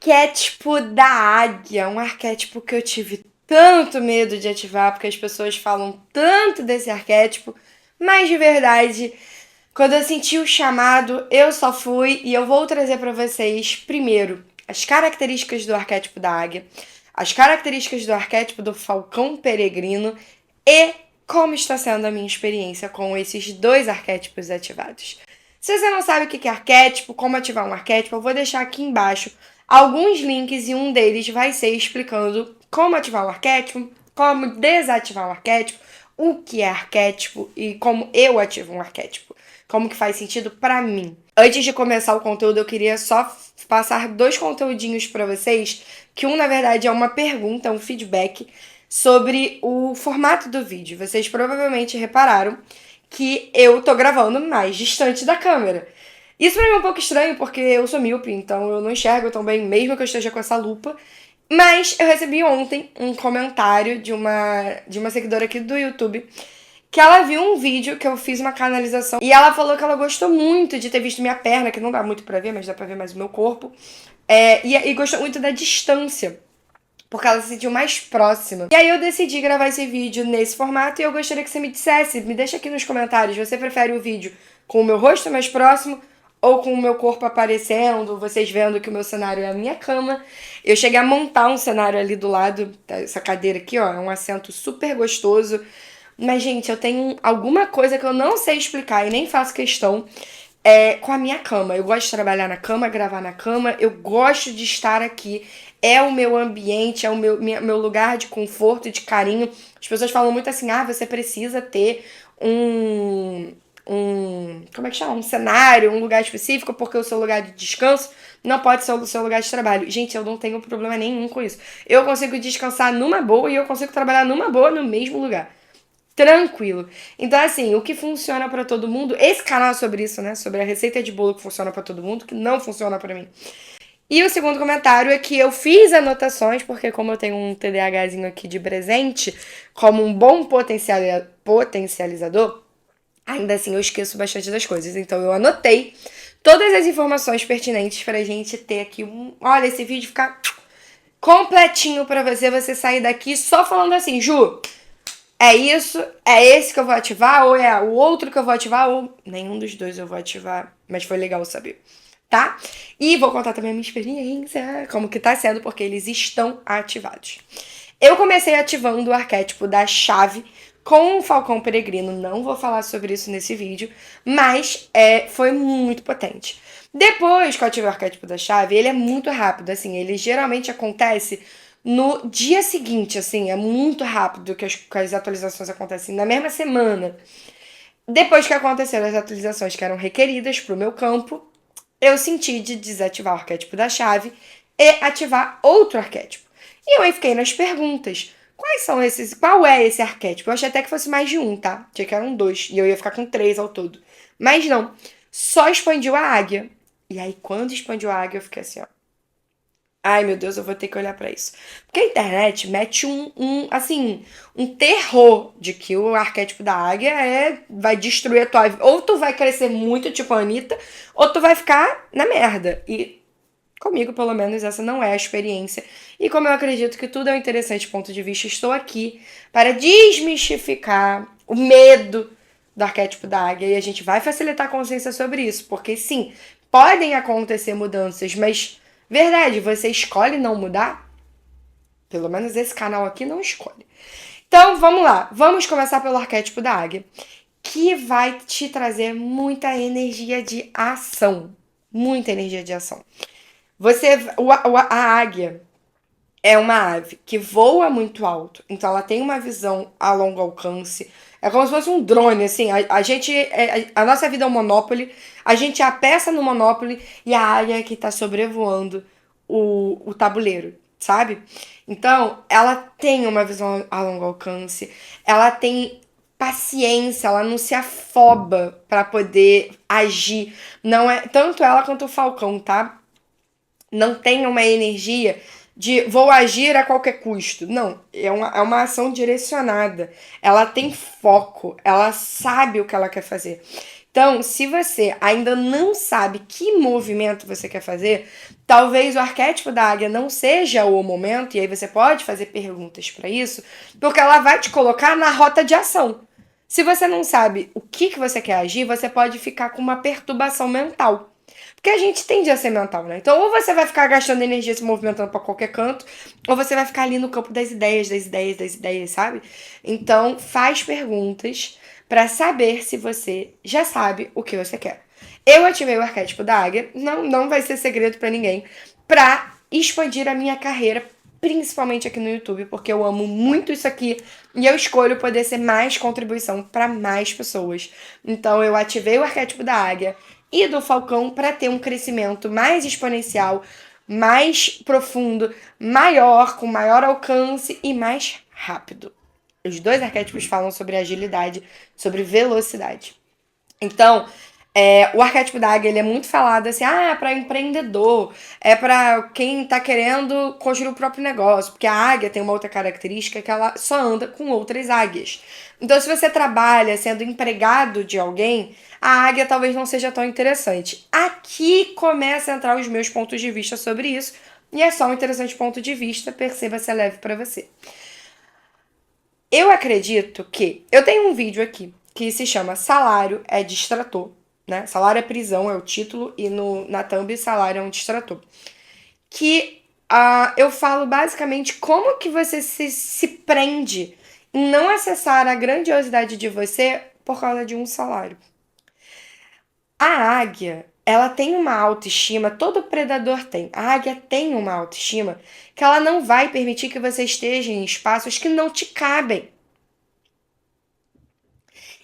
arquétipo da águia, um arquétipo que eu tive tanto medo de ativar, porque as pessoas falam tanto desse arquétipo, mas de verdade, quando eu senti o chamado, eu só fui e eu vou trazer para vocês, primeiro, as características do arquétipo da águia, as características do arquétipo do falcão peregrino e como está sendo a minha experiência com esses dois arquétipos ativados. Se você não sabe o que é arquétipo, como ativar um arquétipo, eu vou deixar aqui embaixo alguns links e um deles vai ser explicando como ativar um arquétipo, como desativar um arquétipo, o que é arquétipo e como eu ativo um arquétipo, como que faz sentido pra mim. Antes de começar o conteúdo, eu queria só passar dois conteúdinhos pra vocês, que um na verdade é uma pergunta, um feedback sobre o formato do vídeo. Vocês provavelmente repararam que eu tô gravando mais distante da câmera. Isso pra mim é um pouco estranho, porque eu sou míope, então eu não enxergo tão bem, mesmo que eu esteja com essa lupa. Mas eu recebi ontem um comentário de uma seguidora aqui do YouTube, que ela viu um vídeo que eu fiz uma canalização e ela falou que ela gostou muito de ter visto minha perna, que não dá muito pra ver, mas dá pra ver mais o meu corpo. E gostou muito da distância, porque ela se sentiu mais próxima. E aí eu decidi gravar esse vídeo nesse formato e eu gostaria que você me dissesse, me deixa aqui nos comentários, você prefere o vídeo com o meu rosto mais próximo ou com o meu corpo aparecendo, vocês vendo que o meu cenário é a minha cama. Eu cheguei a montar um cenário ali do lado, essa cadeira aqui, ó, é um assento super gostoso. Mas, gente, eu tenho alguma coisa que eu não sei explicar e nem faço questão com a minha cama. Eu gosto de trabalhar na cama, gravar na cama, eu gosto de estar aqui. É o meu ambiente, é o meu lugar de conforto, de carinho. As pessoas falam muito assim, você precisa ter como é que chama? Um cenário, um lugar específico, porque o seu lugar de descanso não pode ser o seu lugar de trabalho. Gente, eu não tenho problema nenhum com isso. Eu consigo descansar numa boa e eu consigo trabalhar numa boa no mesmo lugar. Tranquilo. Então, assim, o que funciona pra todo mundo, esse canal é sobre isso, né? Sobre a receita de bolo que funciona pra todo mundo, que não funciona pra mim. E o segundo comentário é que eu fiz anotações, porque como eu tenho um TDAHzinho aqui de presente, como um bom potencializador, ainda assim eu esqueço bastante das coisas. Então eu anotei todas as informações pertinentes pra gente ter aqui olha, esse vídeo ficar completinho pra você sair daqui só falando assim, Ju, é isso, é esse que eu vou ativar, ou é o outro que eu vou ativar, ou nenhum dos dois eu vou ativar, mas foi legal saber, tá? E vou contar também a minha experiência, como que tá sendo, porque eles estão ativados. Eu comecei ativando o arquétipo da chave com o Falcão Peregrino, não vou falar sobre isso nesse vídeo, mas foi muito potente. Depois que eu ativei o arquétipo da chave, ele é muito rápido, assim, ele geralmente acontece no dia seguinte, assim, é muito rápido que as atualizações acontecem na mesma semana. Depois que aconteceram as atualizações que eram requeridas para o meu campo, eu senti de desativar o arquétipo da chave e ativar outro arquétipo. E eu aí fiquei nas perguntas. Quais são esses? Qual é esse arquétipo? Eu achei até que fosse mais de um, tá? Achei que eram dois. E eu ia ficar com três ao todo. Mas não. Só expandiu a águia. E aí, quando expandiu a águia, eu fiquei assim, ó. Ai, meu Deus, eu vou ter que olhar pra isso. Porque a internet mete assim, um terror de que o arquétipo da águia vai destruir a tua vida. Ou tu vai crescer muito, tipo a Anitta, ou tu vai ficar na merda. E comigo, pelo menos, essa não é a experiência. E como eu acredito que tudo é um interessante ponto de vista, estou aqui para desmistificar o medo do arquétipo da águia. E a gente vai facilitar a consciência sobre isso. Porque, sim, podem acontecer mudanças, mas, verdade, você escolhe não mudar? Pelo menos esse canal aqui não escolhe. Então, vamos lá. Vamos começar pelo arquétipo da águia, que vai te trazer muita energia de ação. Muita energia de ação. A águia é uma ave que voa muito alto, então ela tem uma visão a longo alcance. É como se fosse um drone, assim. A nossa vida é um Monopoly, a gente é a peça no Monopoly e a águia que tá sobrevoando o tabuleiro, sabe? Então, ela tem uma visão a longo alcance, ela tem paciência, ela não se afoba pra poder agir. Não é tanto ela quanto o Falcão, tá? Não tem uma energia de vou agir a qualquer custo. Não, é uma ação direcionada. Ela tem foco, ela sabe o que ela quer fazer. Então, se você ainda não sabe que movimento você quer fazer, talvez o arquétipo da águia não seja o momento, e aí você pode fazer perguntas para isso, porque ela vai te colocar na rota de ação. Se você não sabe o que você quer agir, você pode ficar com uma perturbação mental. Porque a gente tende a ser mental, né? Então, ou você vai ficar gastando energia se movimentando para qualquer canto, ou você vai ficar ali no campo das ideias, das ideias, das ideias, sabe? Então, faz perguntas para saber se você já sabe o que você quer. Eu ativei o arquétipo da águia, não vai ser segredo para ninguém, para expandir a minha carreira, principalmente aqui no YouTube, porque eu amo muito isso aqui e eu escolho poder ser mais contribuição para mais pessoas. Então, eu ativei o arquétipo da águia e do falcão para ter um crescimento mais exponencial, mais profundo, maior, com maior alcance e mais rápido. Os dois arquétipos falam sobre agilidade, sobre velocidade. Então, o arquétipo da águia ele é muito falado assim, é para empreendedor, é para quem tá querendo construir o próprio negócio, porque a águia tem uma outra característica que ela só anda com outras águias. Então, se você trabalha sendo empregado de alguém, a águia talvez não seja tão interessante. Aqui começa a entrar os meus pontos de vista sobre isso, e é só um interessante ponto de vista, perceba se é leve para você. Eu acredito que eu tenho um vídeo aqui que se chama Salário é Distrator, né? Salário é prisão é o título e na thumb salário é um distrator. Que eu falo basicamente como que você se prende em não acessar a grandiosidade de você por causa de um salário. A águia, ela tem uma autoestima, todo predador tem. A águia tem uma autoestima que ela não vai permitir que você esteja em espaços que não te cabem.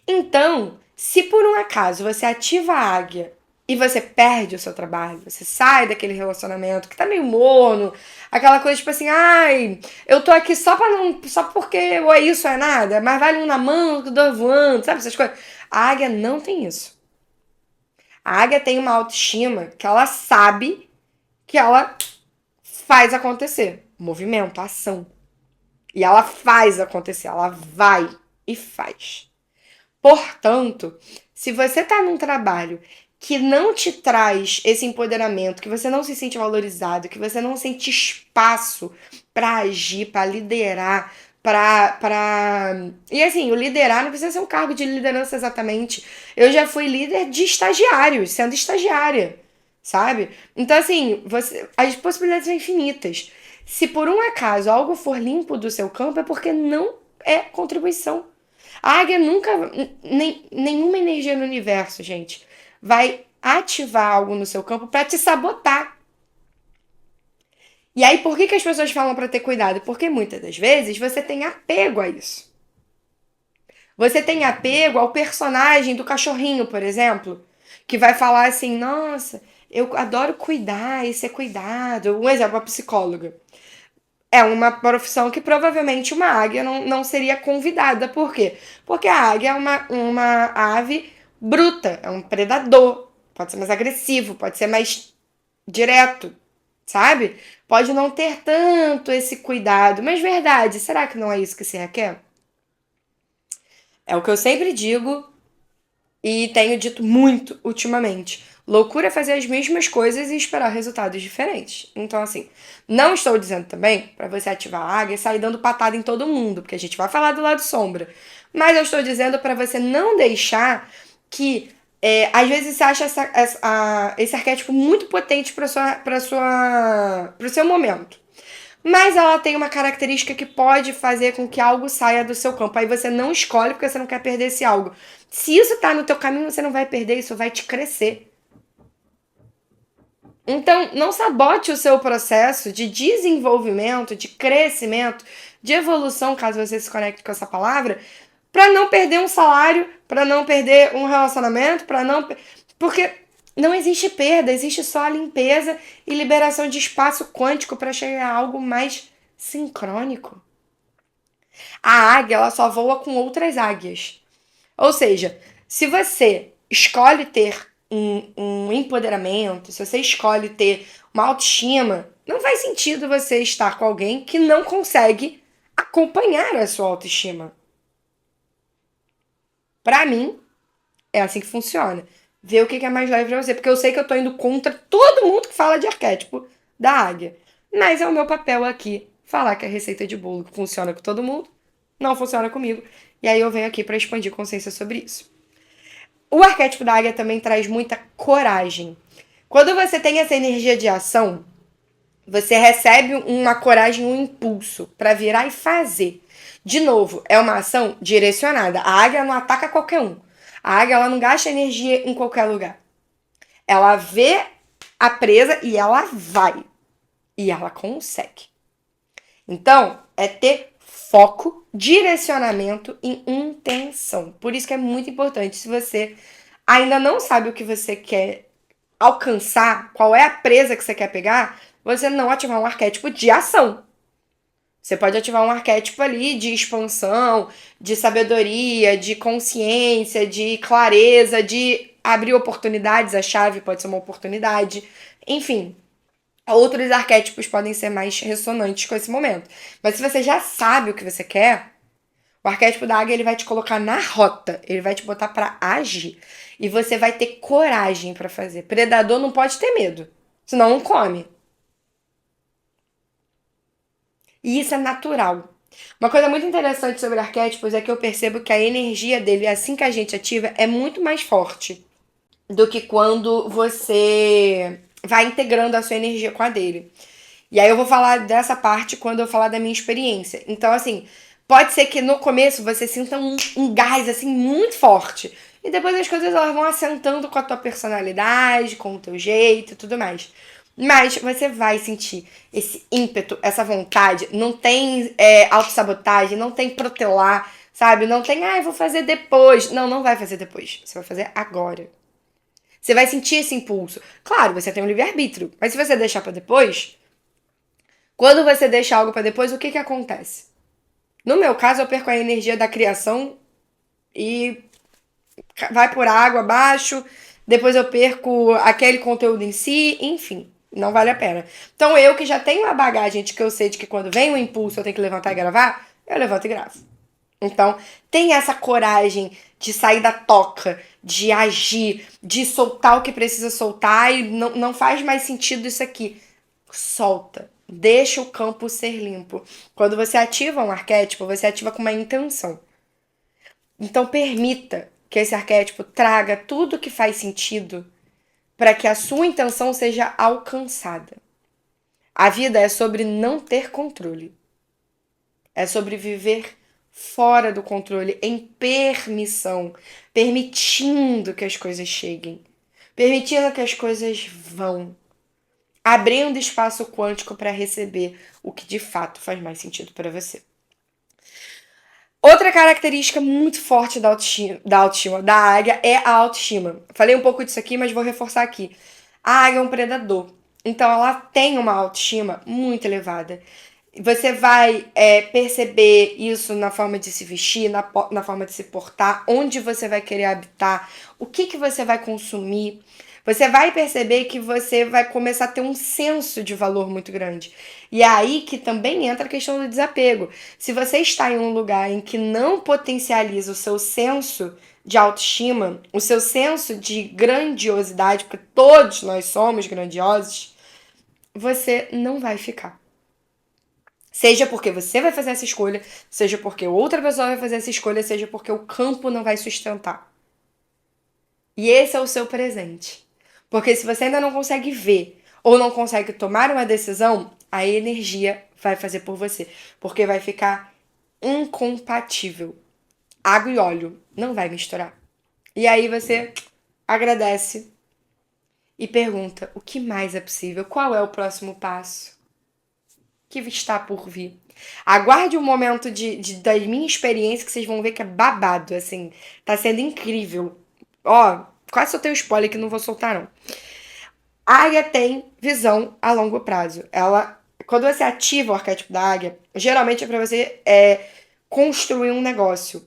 Então, se por um acaso você ativa a águia e você perde o seu trabalho, você sai daquele relacionamento que tá meio morno, aquela coisa tipo assim, ai, eu tô aqui só porque ou é isso ou é nada, mas vale um na mão que dois voando, sabe essas coisas? A águia não tem isso. A águia tem uma autoestima que ela sabe que ela faz acontecer. Movimento, ação. E ela faz acontecer, ela vai e faz. Portanto, se você está num trabalho que não te traz esse empoderamento, que você não se sente valorizado, que você não sente espaço para agir, para liderar, E assim, o liderar não precisa ser um cargo de liderança exatamente. Eu já fui líder de estagiários, sendo estagiária, sabe? Então, assim, as possibilidades são infinitas. Se por um acaso algo for limpo do seu campo, é porque não é contribuição. A águia nunca. Nenhuma energia no universo, gente, vai ativar algo no seu campo para te sabotar. E aí, por que as pessoas falam para ter cuidado? Porque muitas das vezes você tem apego a isso. Você tem apego ao personagem do cachorrinho, por exemplo, que vai falar assim: nossa, eu adoro cuidar e ser cuidado. Um exemplo, a psicóloga. É uma profissão que provavelmente uma águia não seria convidada. Por quê? Porque a águia é uma ave bruta, é um predador. Pode ser mais agressivo, pode ser mais direto, sabe? Pode não ter tanto esse cuidado. Mas verdade, será que não é isso que se requer? É o que eu sempre digo e tenho dito muito ultimamente. Loucura é fazer as mesmas coisas e esperar resultados diferentes. Então, assim, não estou dizendo também para você ativar a águia e sair dando patada em todo mundo, porque a gente vai falar do lado sombra. Mas eu estou dizendo para você não deixar que, às vezes, você acha esse arquétipo muito potente para o seu momento. Mas ela tem uma característica que pode fazer com que algo saia do seu campo. Aí você não escolhe porque você não quer perder esse algo. Se isso tá no teu caminho, você não vai perder, isso vai te crescer. Então, não sabote o seu processo de desenvolvimento, de crescimento, de evolução, caso você se conecte com essa palavra, para não perder um salário, para não perder um relacionamento, para não. Porque não existe perda, existe só a limpeza e liberação de espaço quântico para chegar a algo mais sincrônico. A águia, ela só voa com outras águias. Ou seja, se você escolhe ter um empoderamento, se você escolhe ter uma autoestima, não faz sentido você estar com alguém que não consegue acompanhar a sua autoestima. Para mim, É assim que funciona. Ver o que é mais leve pra você. Porque eu sei que eu tô indo contra todo mundo que fala de arquétipo da águia. Mas é o meu papel aqui falar que a receita de bolo funciona com todo mundo, não funciona comigo. E aí eu venho aqui pra expandir consciência sobre isso. O arquétipo da águia também traz muita coragem. Quando você tem essa energia de ação, você recebe uma coragem, um impulso pra virar e fazer. De novo, é uma ação direcionada. A águia não ataca qualquer um. A águia ela não gasta energia em qualquer lugar. Ela vê a presa e ela vai. E ela consegue. Então, é ter foco, direcionamento e intenção. Por isso que é muito importante. Se você ainda não sabe o que você quer alcançar, qual é a presa que você quer pegar, você não ativar um arquétipo de ação. Você pode ativar um arquétipo ali de expansão, de sabedoria, de consciência, de clareza, de abrir oportunidades. A chave pode ser uma oportunidade. Enfim, outros arquétipos podem ser mais ressonantes com esse momento. Mas se você já sabe o que você quer, o arquétipo da águia ele vai te colocar na rota, ele vai te botar para agir e você vai ter coragem para fazer. Predador não pode ter medo, senão não come. E isso é natural. Uma coisa muito interessante sobre arquétipos é que eu percebo que a energia dele, assim que a gente ativa, é muito mais forte do que quando você vai integrando a sua energia com a dele. E aí eu vou falar dessa parte quando eu falar da minha experiência. Então, assim, pode ser que no começo você sinta um gás, assim, muito forte. E depois as coisas elas vão assentando com a tua personalidade, com o teu jeito e tudo mais. Mas você vai sentir esse ímpeto, essa vontade. Não tem autossabotagem, não tem protelar, sabe? Não tem, eu vou fazer depois. Não, não vai fazer depois. Você vai fazer agora. Você vai sentir esse impulso. Claro, você tem um livre-arbítrio. Mas se você deixar pra depois, quando você deixa algo pra depois, o que acontece? No meu caso, eu perco a energia da criação e vai por água abaixo. Depois eu perco aquele conteúdo em si, enfim, não vale a pena. Então eu que já tenho a bagagem de que eu sei de que quando vem o impulso eu tenho que levantar e gravar, eu levanto e gravo. Então, tem essa coragem de sair da toca, de agir, de soltar o que precisa soltar e não faz mais sentido isso aqui. Solta. Deixa o campo ser limpo. Quando você ativa um arquétipo, você ativa com uma intenção. Então, permita que esse arquétipo traga tudo que faz sentido para que a sua intenção seja alcançada. A vida é sobre não ter controle. É sobre viver fora do controle, em permissão, permitindo que as coisas cheguem, permitindo que as coisas vão, abrindo espaço quântico para receber o que de fato faz mais sentido para você. Outra característica muito forte da águia é a autoestima. Falei um pouco disso aqui, mas vou reforçar aqui. A águia é um predador, então ela tem uma autoestima muito elevada. Você vai perceber isso na forma de se vestir, na forma de se portar, onde você vai querer habitar, o que você vai consumir. Você vai perceber que você vai começar a ter um senso de valor muito grande. E é aí que também entra a questão do desapego. Se você está em um lugar em que não potencializa o seu senso de autoestima, o seu senso de grandiosidade, porque todos nós somos grandiosos, você não vai ficar. Seja porque você vai fazer essa escolha, seja porque outra pessoa vai fazer essa escolha, seja porque o campo não vai sustentar. E esse é o seu presente. Porque se você ainda não consegue ver ou não consegue tomar uma decisão, a energia vai fazer por você. Porque vai ficar incompatível. Água e óleo não vai misturar. E aí você agradece e pergunta: o que mais é possível? Qual é o próximo passo que está por vir? Aguarde um momento da minha experiência que vocês vão ver que é babado, assim. Tá sendo incrível. Ó, quase soltei o spoiler que não vou soltar, não. A águia tem visão a longo prazo. Quando você ativa o arquétipo da águia, geralmente é pra você construir um negócio.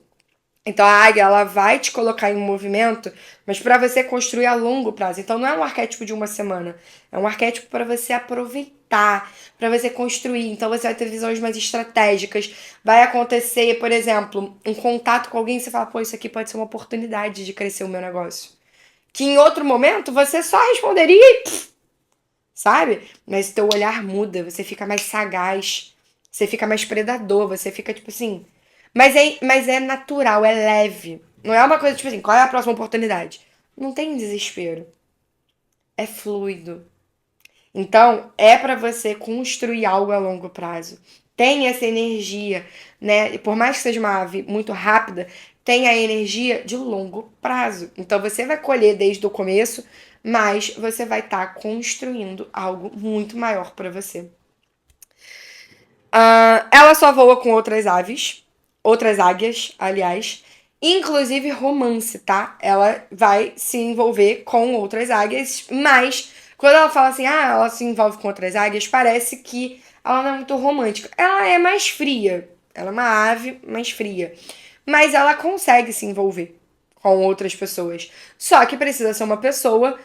Então a águia, ela vai te colocar em movimento, mas para você construir a longo prazo. Então não é um arquétipo de uma semana, é um arquétipo para você aproveitar, para você construir. Então você vai ter visões mais estratégicas. Vai acontecer, por exemplo, um contato com alguém e você fala, pô, isso aqui pode ser uma oportunidade de crescer o meu negócio. Que em outro momento você só responderia e sabe? Mas teu olhar muda, você fica mais sagaz, você fica mais predador, você fica tipo assim. Mas é natural, é leve. Não é uma coisa tipo assim, qual é a próxima oportunidade? Não tem desespero. É fluido. Então, é para você construir algo a longo prazo. Tem essa energia, né? E por mais que seja uma ave muito rápida, tem a energia de longo prazo. Então, você vai colher desde o começo, mas você vai estar construindo algo muito maior para você. Ela só voa com outras aves, outras águias, aliás, inclusive romance, tá? Ela vai se envolver com outras águias, mas quando ela fala assim, ela se envolve com outras águias, parece que ela não é muito romântica. Ela é mais fria. Ela é uma ave mais fria. Mas ela consegue se envolver com outras pessoas. Só que precisa ser uma pessoa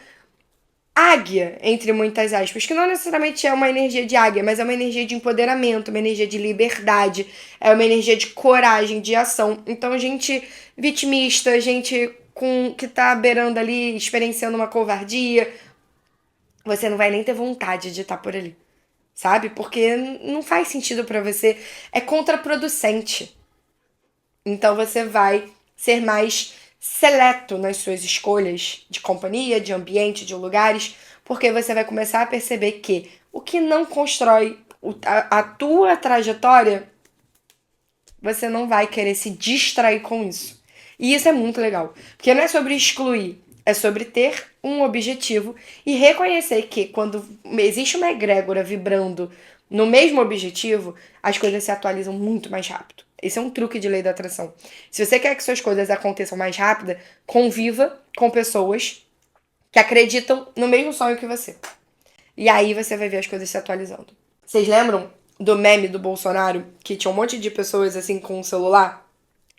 águia, entre muitas aspas, que não necessariamente é uma energia de águia, mas é uma energia de empoderamento, uma energia de liberdade, é uma energia de coragem, de ação. Então, gente vitimista, gente com que tá beirando ali, experienciando uma covardia, você não vai nem ter vontade de estar por ali, sabe? Porque não faz sentido para você, é contraproducente. Então você vai ser mais seleto nas suas escolhas de companhia, de ambiente, de lugares, porque você vai começar a perceber que o que não constrói a tua trajetória, você não vai querer se distrair com isso. E isso é muito legal, porque não é sobre excluir, é sobre ter um objetivo e reconhecer que quando existe uma egrégora vibrando no mesmo objetivo, as coisas se atualizam muito mais rápido. Esse é um truque de lei da atração. Se você quer que suas coisas aconteçam mais rápido, conviva com pessoas que acreditam no mesmo sonho que você. E aí você vai ver as coisas se atualizando. Vocês lembram do meme do Bolsonaro que tinha um monte de pessoas assim com um celular?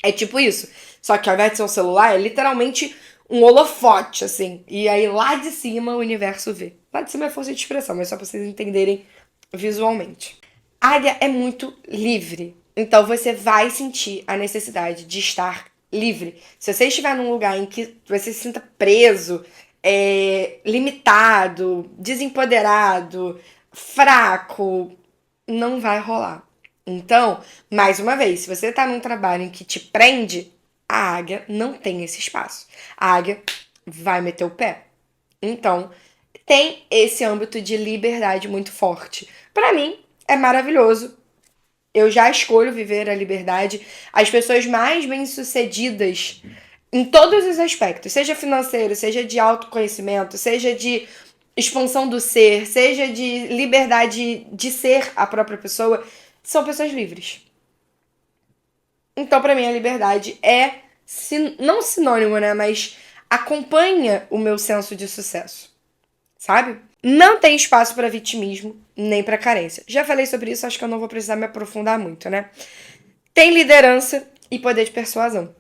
É tipo isso. Só que ao invés de ser um celular, é literalmente um holofote, assim. E aí lá de cima o universo vê. Lá de cima é força de expressão, mas só pra vocês entenderem visualmente. A águia é muito livre. Então você vai sentir a necessidade de estar livre. Se você estiver num lugar em que você se sinta preso, limitado, desempoderado, fraco, não vai rolar. Então, mais uma vez, se você tá num trabalho em que te prende, a águia não tem esse espaço. A águia vai meter o pé. Então, tem esse âmbito de liberdade muito forte. Para mim, é maravilhoso. Eu já escolho viver a liberdade. As pessoas mais bem-sucedidas em todos os aspectos, seja financeiro, seja de autoconhecimento, seja de expansão do ser, seja de liberdade de ser a própria pessoa, são pessoas livres. Então, para mim, a liberdade é não sinônimo, né? Mas acompanha o meu senso de sucesso, sabe? Não tem espaço para vitimismo nem para carência. Já falei sobre isso, acho que eu não vou precisar me aprofundar muito, né? Tem liderança e poder de persuasão.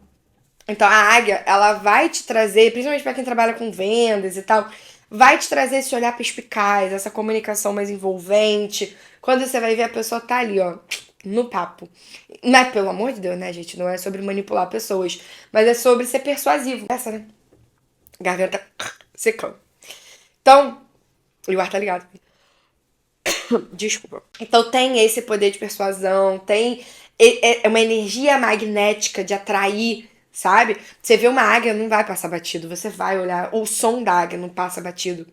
Então a águia, ela vai te trazer, principalmente para quem trabalha com vendas e tal, vai te trazer esse olhar perspicaz, essa comunicação mais envolvente. Quando você vai ver a pessoa tá ali, ó, no papo. Não é, pelo amor de Deus, né, gente? Não é sobre manipular pessoas, mas é sobre ser persuasivo. Essa, né? Garganta secando. Então, e o ar tá ligado. Desculpa. Então tem esse poder de persuasão, tem uma energia magnética de atrair, sabe? Você vê uma águia, não vai passar batido, você vai olhar, o som da águia não passa batido.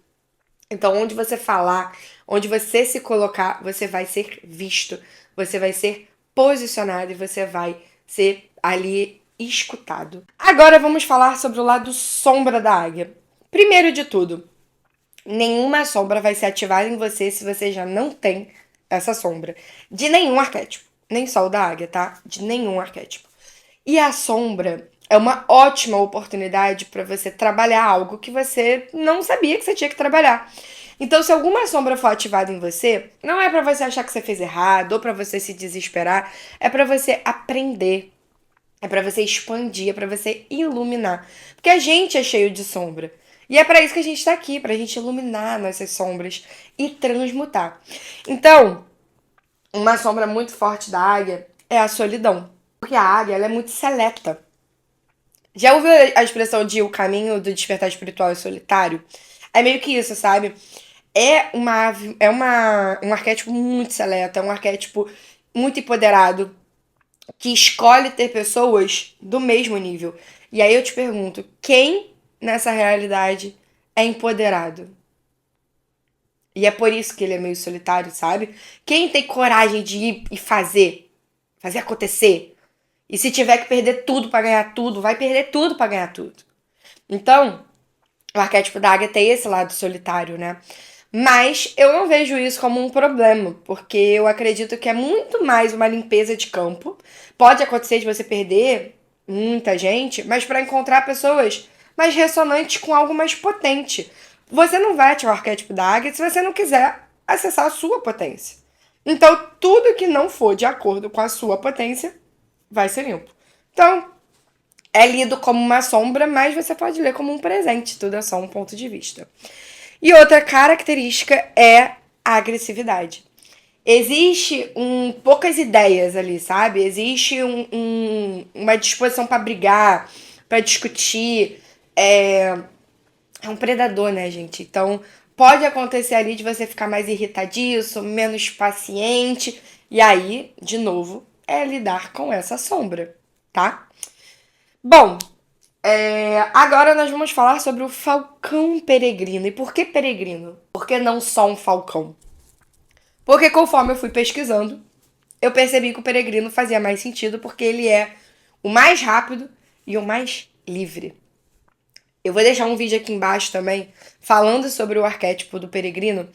Então, onde você falar, onde você se colocar, você vai ser visto, você vai ser posicionado e você vai ser ali escutado. Agora vamos falar sobre o lado sombra da águia. Primeiro de tudo, nenhuma sombra vai ser ativada em você se você já não tem essa sombra. De nenhum arquétipo. Nem só o da águia, tá? De nenhum arquétipo. E a sombra é uma ótima oportunidade para você trabalhar algo que você não sabia que você tinha que trabalhar. Então, se alguma sombra for ativada em você, não é para você achar que você fez errado ou para você se desesperar, é para você aprender. É pra você expandir, é pra você iluminar. Porque a gente é cheio de sombra. E é pra isso que a gente tá aqui, pra gente iluminar nossas sombras e transmutar. Então, uma sombra muito forte da águia é a solidão. Porque a águia, ela é muito seleta. Já ouviu a expressão de o caminho do despertar espiritual é solitário? É meio que isso, sabe? Um arquétipo muito seleto, é um arquétipo muito empoderado, que escolhe ter pessoas do mesmo nível. E aí eu te pergunto, quem nessa realidade é empoderado? E é por isso que ele é meio solitário, sabe? Quem tem coragem de ir e fazer acontecer? E se tiver que perder tudo pra ganhar tudo, vai perder tudo pra ganhar tudo. Então, o arquétipo da águia tem esse lado solitário, né? Mas eu não vejo isso como um problema, porque eu acredito que é muito mais uma limpeza de campo. Pode acontecer de você perder muita gente, mas para encontrar pessoas mais ressonantes com algo mais potente. Você não vai ativar o arquétipo da águia se você não quiser acessar a sua potência. Então, tudo que não for de acordo com a sua potência vai ser limpo. Então, é lido como uma sombra, mas você pode ler como um presente. Tudo é só um ponto de vista. E outra característica é a agressividade. Existe poucas ideias ali, sabe? Existe uma disposição para brigar, para discutir. É um predador, né, gente? Então pode acontecer ali de você ficar mais irritadiço, menos paciente. E aí, de novo, é lidar com essa sombra, tá? Bom, agora nós vamos falar sobre o falcão peregrino. E por que peregrino? Por que não só um falcão? Porque conforme eu fui pesquisando, eu percebi que o peregrino fazia mais sentido porque ele é o mais rápido e o mais livre. Eu vou deixar um vídeo aqui embaixo também falando sobre o arquétipo do peregrino.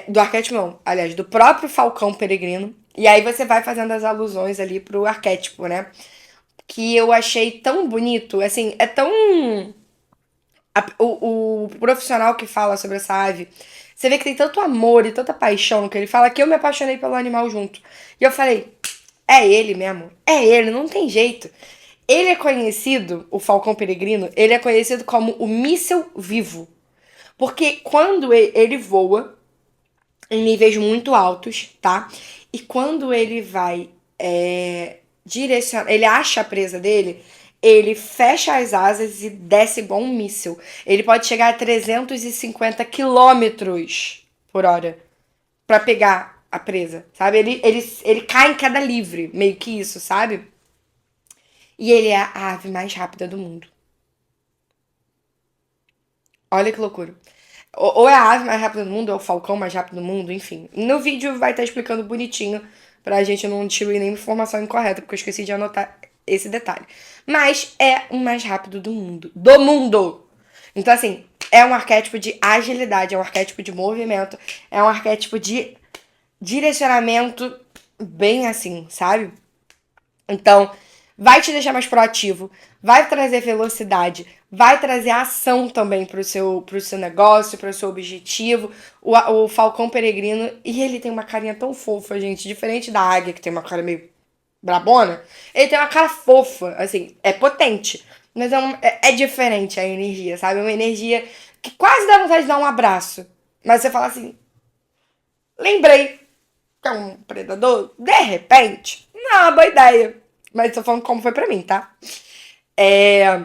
Do arquétipo não, aliás, do próprio falcão peregrino. E aí você vai fazendo as alusões ali pro arquétipo, né? Que eu achei tão bonito, assim, é tão o profissional que fala sobre essa ave, você vê que tem tanto amor e tanta paixão que ele fala que eu me apaixonei pelo animal junto. E eu falei, é ele mesmo, é ele, não tem jeito. Ele é conhecido, o falcão peregrino, ele é conhecido como o míssil vivo. Porque quando ele voa em níveis muito altos, tá? E quando ele vai direcionar, ele acha a presa dele, ele fecha as asas e desce igual um míssil. Ele pode chegar a 350 quilômetros por hora pra pegar a presa, sabe? Ele cai em queda livre, meio que isso, sabe? E ele é a ave mais rápida do mundo. Olha que loucura. Ou é a ave mais rápida do mundo, ou é o falcão mais rápido do mundo, enfim. No vídeo vai estar explicando bonitinho pra gente não distribuir nenhuma informação incorreta, porque eu esqueci de anotar esse detalhe. Mas é o mais rápido do mundo. Do mundo! Então, assim, é um arquétipo de agilidade, é um arquétipo de movimento, é um arquétipo de direcionamento bem assim, sabe? Então, vai te deixar mais proativo, vai trazer velocidade, vai trazer ação também pro seu negócio, pro seu objetivo. O Falcão Peregrino, e ele tem uma carinha tão fofa, gente, diferente da águia, que tem uma cara meio brabona. Ele tem uma cara fofa, assim, é potente, mas é diferente a energia, sabe? É uma energia que quase dá vontade de dar um abraço. Mas você fala assim, lembrei que é um predador, de repente, não é uma boa ideia. Mas tô falando como foi pra mim, tá? É,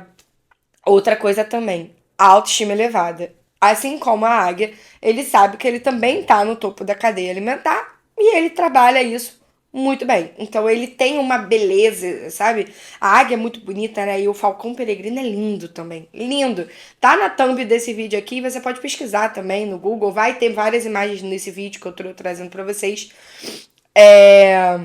outra coisa também, a autoestima elevada. Assim como a águia, ele sabe que ele também tá no topo da cadeia alimentar e ele trabalha isso muito bem. Então ele tem uma beleza, sabe? A águia é muito bonita, né? E o falcão peregrino é lindo também. Lindo. Tá na thumb desse vídeo aqui, você pode pesquisar também no Google. Vai ter várias imagens nesse vídeo que eu tô trazendo pra vocês. É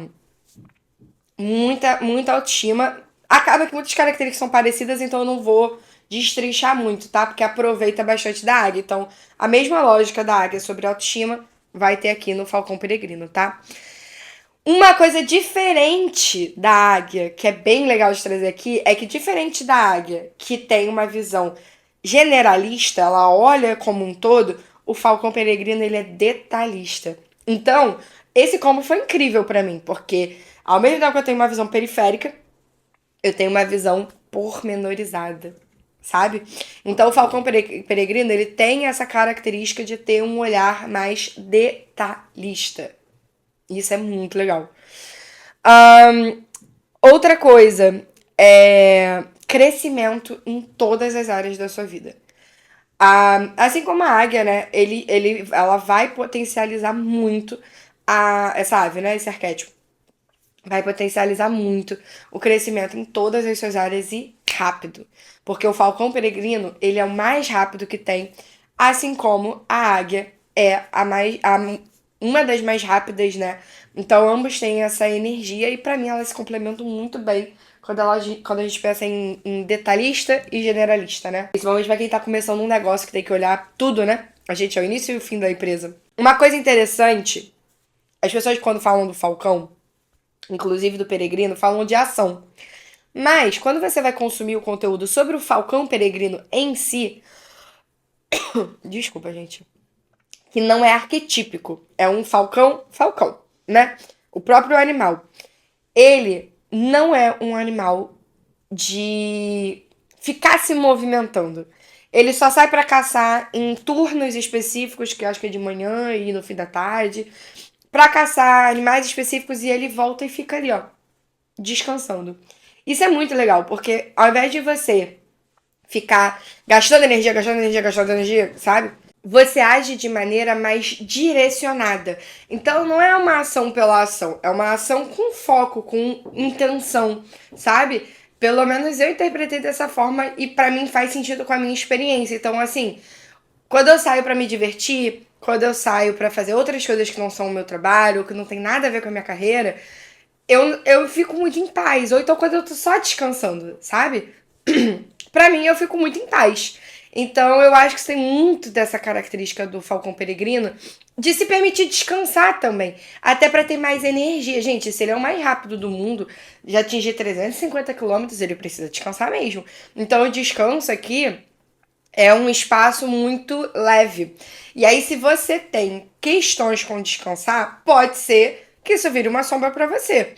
muita autoestima. Acaba que muitas características são parecidas, então eu não vou destrinchar muito, tá? Porque aproveita bastante da águia. Então, a mesma lógica da águia sobre autoestima vai ter aqui no Falcão Peregrino, tá? Uma coisa diferente da águia, que é bem legal de trazer aqui, é que diferente da águia, que tem uma visão generalista, ela olha como um todo, o Falcão Peregrino ele é detalhista. Então, esse combo foi incrível pra mim, porque ao mesmo tempo que eu tenho uma visão periférica, eu tenho uma visão pormenorizada, sabe? Então o falcão peregrino, ele tem essa característica de ter um olhar mais detalhista. Isso é muito legal. Outra coisa é crescimento em todas as áreas da sua vida. Assim como a águia, né? Ela vai potencializar muito essa ave, né? Esse arquétipo. Vai potencializar muito o crescimento em todas as suas áreas e rápido. Porque o falcão peregrino, ele é o mais rápido que tem, assim como a águia é uma das mais rápidas, né? Então ambos têm essa energia e pra mim elas se complementam muito bem quando a gente pensa em detalhista e generalista, né? Principalmente pra quem tá começando um negócio que tem que olhar tudo, né? A gente é o início e o fim da empresa. Uma coisa interessante, as pessoas quando falam do falcão, inclusive do peregrino, falam de ação. Mas, quando você vai consumir o conteúdo sobre o falcão peregrino em si, desculpa, gente, que não é arquetípico, é um falcão, né? O próprio animal. Ele não é um animal de ficar se movimentando. Ele só sai para caçar em turnos específicos, que eu acho que é de manhã e no fim da tarde, para caçar animais específicos e ele volta e fica ali, ó, descansando. Isso é muito legal, porque ao invés de você ficar gastando energia, sabe? Você age de maneira mais direcionada. Então não é uma ação pela ação, é uma ação com foco, com intenção, sabe? Pelo menos eu interpretei dessa forma e pra mim faz sentido com a minha experiência. Então assim, quando eu saio pra me divertir, quando eu saio pra fazer outras coisas que não são o meu trabalho, que não tem nada a ver com a minha carreira, eu fico muito em paz. Ou então quando eu tô só descansando, sabe? Pra mim, eu fico muito em paz. Então, eu acho que tem muito dessa característica do falcão peregrino de se permitir descansar também. Até pra ter mais energia. Gente, se ele é o mais rápido do mundo, já atingir 350 quilômetros, ele precisa descansar mesmo. Então, o descanso aqui é um espaço muito leve. E aí, se você tem questões com descansar, pode ser que isso vire uma sombra pra você.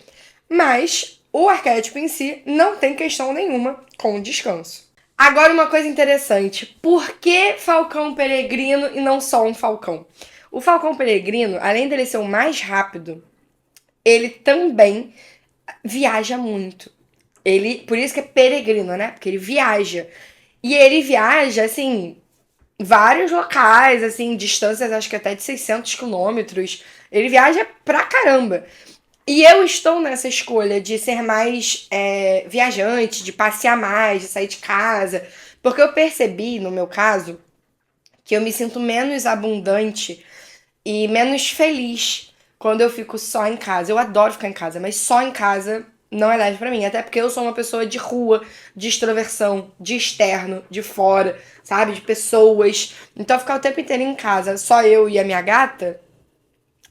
Mas o arquétipo em si não tem questão nenhuma com o descanso. Agora, uma coisa interessante: por que falcão peregrino e não só um falcão? O falcão peregrino, além dele ser o mais rápido, ele também viaja muito. Por isso que é peregrino, né? Porque ele viaja. E ele viaja, assim, vários locais, assim, distâncias acho que até de 600 quilômetros. Ele viaja pra caramba. E eu estou nessa escolha de ser mais viajante, de passear mais, de sair de casa. Porque eu percebi, no meu caso, que eu me sinto menos abundante e menos feliz quando eu fico só em casa. Eu adoro ficar em casa, mas só em casa não é leve pra mim. Até porque eu sou uma pessoa de rua, de extroversão, de externo, de fora, sabe? De pessoas. Então ficar o tempo inteiro em casa, só eu e a minha gata,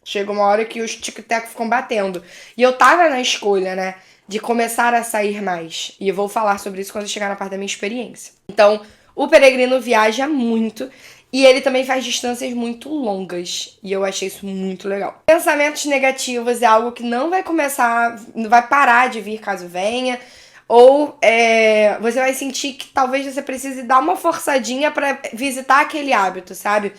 chega uma hora que os tic-tac ficam batendo. E eu tava na escolha, né? De começar a sair mais. E eu vou falar sobre isso quando eu chegar na parte da minha experiência. Então, o peregrino viaja muito. E ele também faz distâncias muito longas. E eu achei isso muito legal. Pensamentos negativos é algo que não vai começar, não vai parar de vir caso venha. Ou você vai sentir que talvez você precise dar uma forçadinha pra visitar aquele hábito, sabe?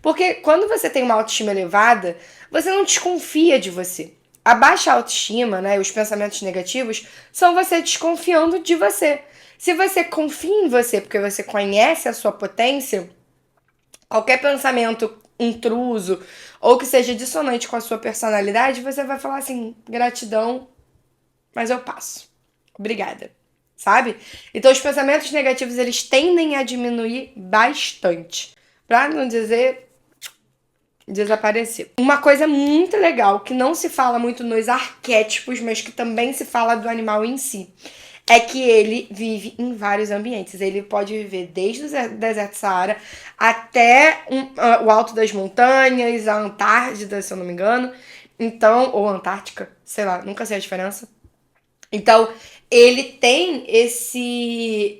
Porque quando você tem uma autoestima elevada, você não desconfia de você. A baixa autoestima, né, os pensamentos negativos, são você desconfiando de você. Se você confia em você porque você conhece a sua potência, qualquer pensamento intruso ou que seja dissonante com a sua personalidade, você vai falar assim: gratidão, mas eu passo. Obrigada. Sabe? Então os pensamentos negativos eles tendem a diminuir bastante. Pra não dizer desaparecer. Uma coisa muito legal que não se fala muito nos arquétipos, mas que também se fala do animal em si, é que ele vive em vários ambientes. Ele pode viver desde o deserto Saara até o alto das montanhas, a Antártida, se eu não me engano. Então, ou Antártica, sei lá, nunca sei a diferença. Então, ele tem esse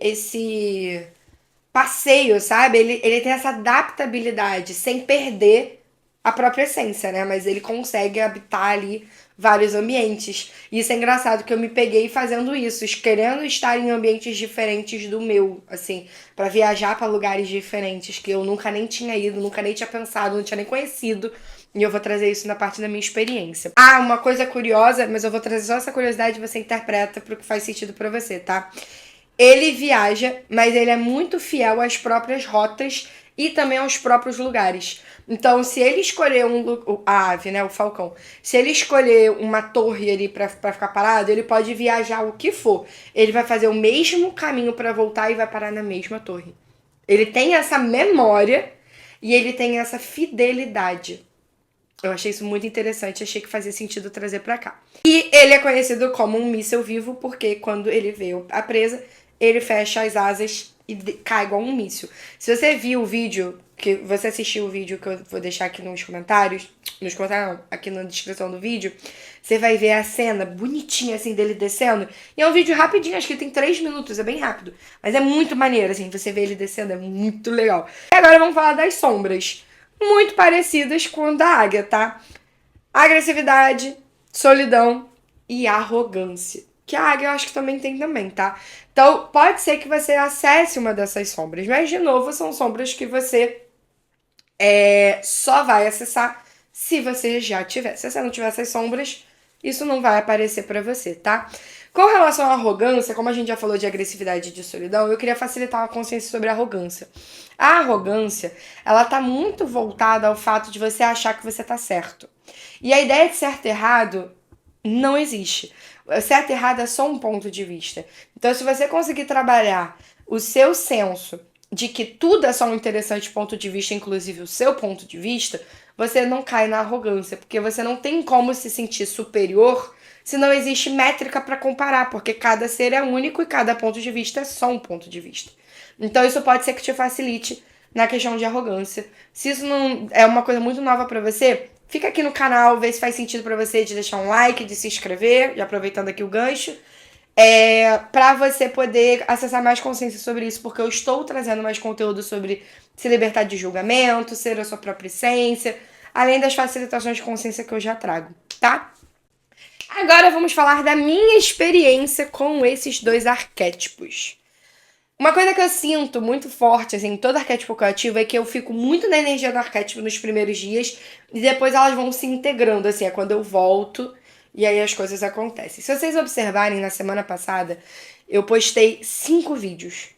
passeio, sabe? Ele tem essa adaptabilidade sem perder a própria essência, né? Mas ele consegue habitar ali vários ambientes. E isso é engraçado que eu me peguei fazendo isso, querendo estar em ambientes diferentes do meu, assim, para viajar para lugares diferentes que eu nunca nem tinha ido, nunca nem tinha pensado, não tinha nem conhecido. E eu vou trazer isso na parte da minha experiência. Ah, uma coisa curiosa, mas eu vou trazer só essa curiosidade e você interpreta pro que faz sentido para você, tá? Ele viaja, mas ele é muito fiel às próprias rotas e também aos próprios lugares. Então, se ele escolher a ave, né, o falcão, se ele escolher uma torre ali pra ficar parado, ele pode viajar o que for. Ele vai fazer o mesmo caminho pra voltar e vai parar na mesma torre. Ele tem essa memória e ele tem essa fidelidade. Eu achei isso muito interessante, achei que fazia sentido trazer pra cá. E ele é conhecido como um míssil vivo porque quando ele vê a presa, ele fecha as asas e cai igual um míssil. Se você viu o vídeo, que você assistiu o vídeo que eu vou deixar aqui nos comentários não, aqui na descrição do vídeo, você vai ver a cena bonitinha assim dele descendo. E é um vídeo rapidinho, acho que tem 3 minutos, é bem rápido. Mas é muito maneiro, assim, você vê ele descendo, é muito legal. E agora vamos falar das sombras. Muito parecidas com a da águia, tá? Agressividade, solidão e arrogância. Que a águia eu acho que também tem também, tá? Então, pode ser que você acesse uma dessas sombras. Mas, de novo, são sombras que você só vai acessar se você já tiver. Se você não tiver essas sombras, isso não vai aparecer pra você, tá? Com relação à arrogância, como a gente já falou de agressividade e de solidão, eu queria facilitar a consciência sobre a arrogância. A arrogância, ela tá muito voltada ao fato de você achar que você tá certo. E a ideia de certo e errado não existe. Certo e errado é só um ponto de vista. Então, se você conseguir trabalhar o seu senso de que tudo é só um interessante ponto de vista, inclusive o seu ponto de vista, você não cai na arrogância, porque você não tem como se sentir superior se não existe métrica para comparar, porque cada ser é único e cada ponto de vista é só um ponto de vista. Então isso pode ser que te facilite na questão de arrogância. Se isso não é uma coisa muito nova para você, fica aqui no canal, vê se faz sentido para você de deixar um like, de se inscrever, já aproveitando aqui o gancho, para você poder acessar mais consciência sobre isso, porque eu estou trazendo mais conteúdo sobre se libertar de julgamento, ser a sua própria essência, além das facilitações de consciência que eu já trago, tá? Agora vamos falar da minha experiência com esses dois arquétipos. Uma coisa que eu sinto muito forte, assim, em todo arquétipo que eu ativo, é que eu fico muito na energia do arquétipo nos primeiros dias e depois elas vão se integrando, assim, é quando eu volto e aí as coisas acontecem. Se vocês observarem, na semana passada, eu postei 5 vídeos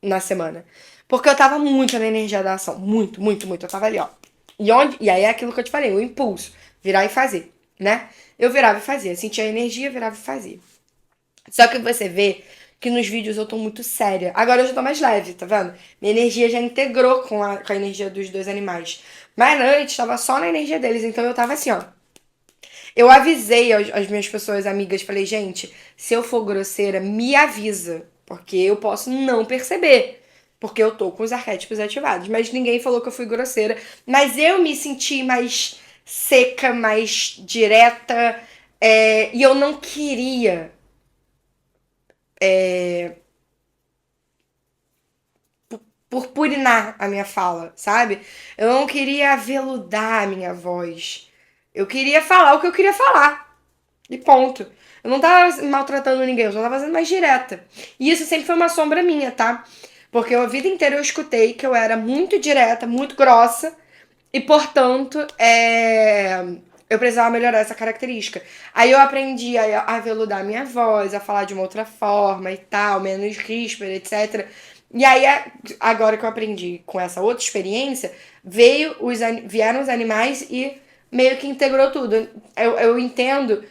na semana. Porque eu tava muito na energia da ação. Muito, muito, muito. Eu tava ali, ó. E aí é aquilo que eu te falei, o impulso. Virar e fazer, né? Eu virava e fazia. Sentia a energia, virava e fazia. Só que você vê que nos vídeos eu tô muito séria. Agora eu já tô mais leve, tá vendo? Minha energia já integrou com a energia dos dois animais. Mas antes tava só na energia deles, então eu tava assim, ó. Eu avisei as minhas pessoas amigas, falei, gente, se eu for grosseira, me avisa, porque eu posso não perceber, porque eu tô com os arquétipos ativados. Mas ninguém falou que eu fui grosseira, mas eu me senti mais seca, mais direta, e eu não queria purpurinar a minha fala, sabe? Eu não queria aveludar a minha voz. Eu queria falar o que eu queria falar. E ponto. Eu não tava maltratando ninguém, eu só tava sendo mais direta. E isso sempre foi uma sombra minha, tá? Porque a vida inteira eu escutei que eu era muito direta, muito grossa, e portanto, eu precisava melhorar essa característica. Aí eu aprendi a aveludar minha voz, a falar de uma outra forma e tal, menos ríspida, etc. E aí, agora que eu aprendi com essa outra experiência, vieram os animais e meio que integrou tudo. Eu entendo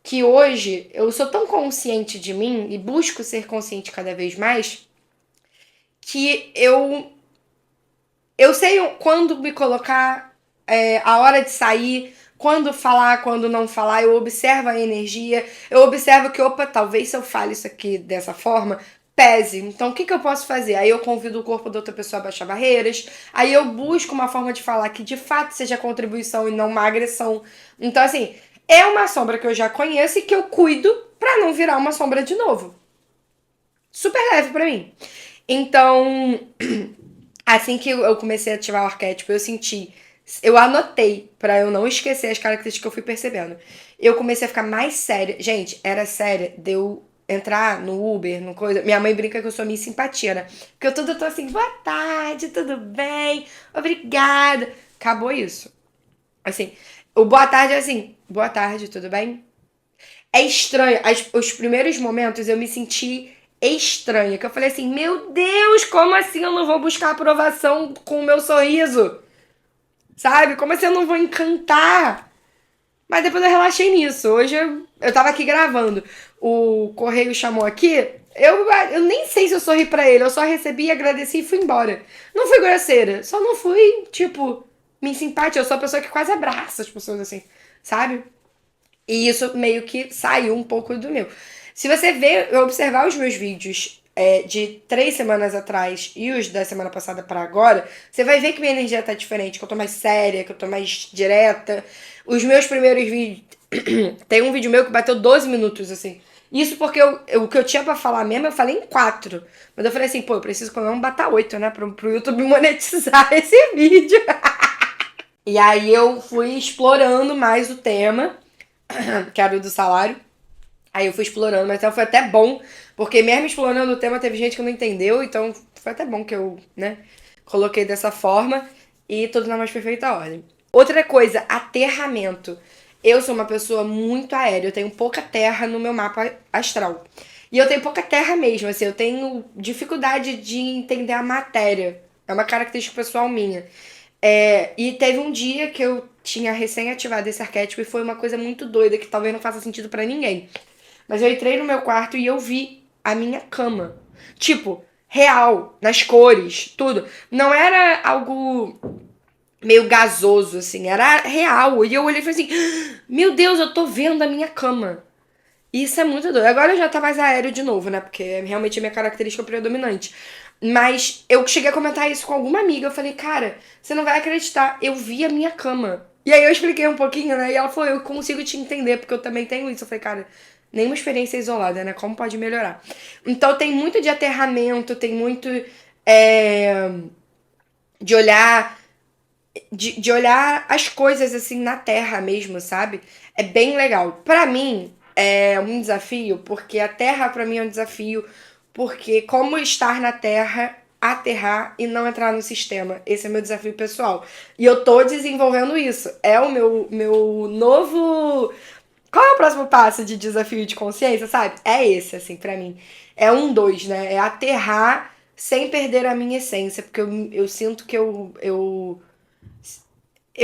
que hoje eu sou tão consciente de mim e busco ser consciente cada vez mais que eu sei quando me colocar, a hora de sair, quando falar, quando não falar, eu observo a energia, eu observo que, opa, talvez se eu fale isso aqui dessa forma, pese. Então, o que eu posso fazer? Aí eu convido o corpo da outra pessoa a baixar barreiras, aí eu busco uma forma de falar que de fato seja contribuição e não uma agressão. Então, assim, é uma sombra que eu já conheço e que eu cuido pra não virar uma sombra de novo. Super leve pra mim. Então, assim que eu comecei a ativar o arquétipo, eu senti Eu anotei pra eu não esquecer as características que eu fui percebendo. Eu comecei a ficar mais séria. Gente, era séria de eu entrar no Uber, no coisa. Minha mãe brinca que eu sou minha simpatia, né? Porque eu tô assim, boa tarde, tudo bem? Obrigada. Acabou isso. Assim, o boa tarde é assim, boa tarde, tudo bem? É estranho. Os primeiros momentos eu me senti estranha. Que eu falei assim, meu Deus, como assim eu não vou buscar aprovação com o meu sorriso? Sabe? Como assim eu não vou encantar? Mas depois eu relaxei nisso. Hoje eu tava aqui gravando. O correio chamou aqui. Eu nem sei se eu sorri pra ele. Eu só recebi, agradeci e fui embora. Não fui grosseira. Só não fui, tipo, me simpatia. Eu sou a pessoa que quase abraça as pessoas assim, sabe? E isso meio que saiu um pouco do meu. Se você ver, eu observar os meus vídeos de 3 semanas atrás e os da semana passada pra agora, você vai ver que minha energia tá diferente, que eu tô mais séria, que eu tô mais direta. Os meus primeiros vídeos. Tem um vídeo meu que bateu 12 minutos, assim. Isso porque o que eu tinha pra falar mesmo, eu falei em 4. Mas eu falei assim, pô, eu preciso comer um bata 8, né? Pro YouTube monetizar esse vídeo. E aí eu fui explorando mais o tema, que era o do salário. Aí eu fui explorando, mas então foi até bom, porque mesmo explorando o tema, teve gente que não entendeu, então foi até bom que eu, né, coloquei dessa forma e tudo na mais perfeita ordem. Outra coisa, aterramento. Eu sou uma pessoa muito aérea, eu tenho pouca terra no meu mapa astral. E eu tenho pouca terra mesmo, assim, eu tenho dificuldade de entender a matéria. É uma característica pessoal minha. E teve um dia que eu tinha recém-ativado esse arquétipo e foi uma coisa muito doida que talvez não faça sentido pra ninguém. Mas eu entrei no meu quarto e eu vi a minha cama. Tipo, real, nas cores, tudo. Não era algo meio gasoso, assim, era real. E eu olhei e falei assim: meu Deus, eu tô vendo a minha cama. Isso é muito doido. Agora já tá mais aéreo de novo, né? Porque é realmente a minha característica predominante. Mas eu cheguei a comentar isso com alguma amiga. Eu falei, cara, você não vai acreditar. Eu vi a minha cama. E aí eu expliquei um pouquinho, né? E ela falou, eu consigo te entender, porque eu também tenho isso. Eu falei, cara, nenhuma experiência é isolada, né? Como pode melhorar? Então tem muito de aterramento, tem muito é, de olhar. De olhar as coisas assim na terra mesmo, sabe? É bem legal. Pra mim é um desafio, porque a terra pra mim é um desafio, porque como estar na terra, aterrar e não entrar no sistema. Esse é meu desafio pessoal. E eu tô desenvolvendo isso. É o meu novo. Qual é o próximo passo de desafio de consciência, sabe? É esse, assim, pra mim. É um dois, né? É aterrar sem perder a minha essência, porque eu sinto que eu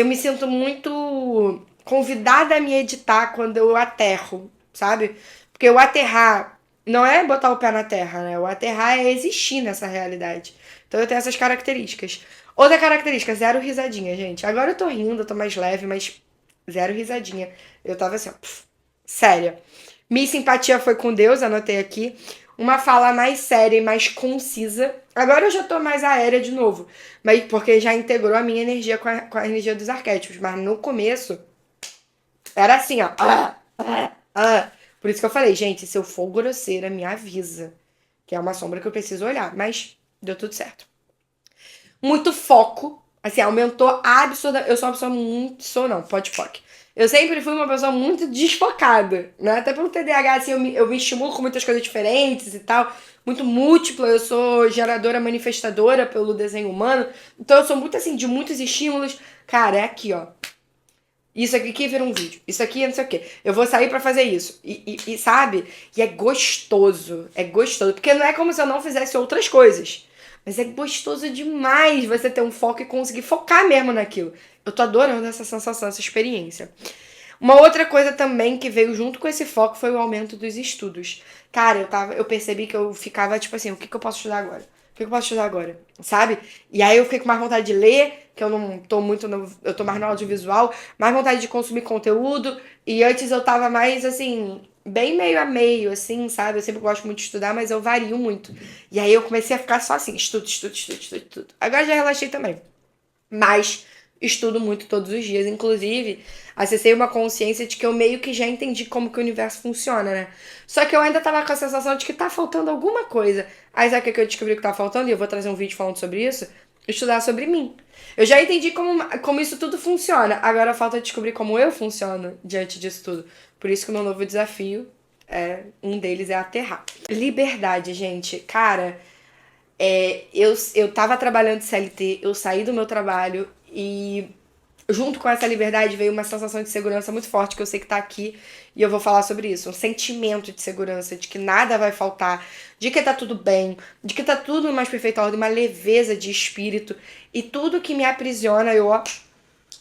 me sinto muito convidada a me editar quando eu aterro, sabe? Porque o aterrar não é botar o pé na terra, né? O aterrar é existir nessa realidade. Então eu tenho essas características. Outra característica, zero risadinha, gente. Agora eu tô rindo, eu tô mais leve, mas zero risadinha. Eu tava assim, ó, séria. Minha simpatia foi com Deus, anotei aqui. Uma fala mais séria e mais concisa. Agora eu já tô mais aérea de novo. Mas porque já integrou a minha energia com a energia dos arquétipos. Mas no começo, era assim, ó. Por isso que eu falei, gente, se eu for grosseira, me avisa. Que é uma sombra que eu preciso olhar. Mas deu tudo certo. Muito foco. Assim, aumentou absurda. Eu sou uma pessoa muito. Sou não, pode foque. Eu sempre fui uma pessoa muito desfocada, né? Até pelo TDAH, assim, eu me estimulo com muitas coisas diferentes e tal. Muito múltipla, eu sou geradora manifestadora pelo desenho humano. Então eu sou muito assim, de muitos estímulos. Cara, é aqui, ó. Isso aqui vira um vídeo. Isso aqui é não sei o quê. Eu vou sair pra fazer isso. E sabe? E é gostoso. É gostoso. Porque não é como se eu não fizesse outras coisas. Mas é gostoso demais você ter um foco e conseguir focar mesmo naquilo. Eu tô adorando essa sensação, essa experiência. Uma outra coisa também que veio junto com esse foco foi o aumento dos estudos. Cara, eu percebi que eu ficava tipo assim, o que eu posso estudar agora? O que eu posso estudar agora? Sabe? E aí eu fiquei com mais vontade de ler, que eu não tô muito no, eu tô mais no audiovisual, mais vontade de consumir conteúdo, e antes eu tava mais assim, bem meio a meio, assim, sabe? Eu sempre gosto muito de estudar, mas eu vario muito. E aí eu comecei a ficar só assim, estudo, estudo, estudo, estudo, estudo. Agora já relaxei também. Mas estudo muito todos os dias. Inclusive, acessei uma consciência de que eu meio que já entendi como que o universo funciona, né? Só que eu ainda tava com a sensação de que tá faltando alguma coisa. Aí sabe o que eu descobri que tá faltando? E eu vou trazer um vídeo falando sobre isso. estudar sobre mim. Eu já entendi como isso tudo funciona. Agora falta descobrir como eu funciono diante disso tudo. Por isso que o meu novo desafio um deles é aterrar. Liberdade, gente. Cara, eu tava trabalhando de CLT, eu saí do meu trabalho e junto com essa liberdade veio uma sensação de segurança muito forte, que eu sei que tá aqui e eu vou falar sobre isso. Um sentimento de segurança, de que nada vai faltar, de que tá tudo bem, de que tá tudo no mais perfeita ordem, uma leveza de espírito. E tudo que me aprisiona, eu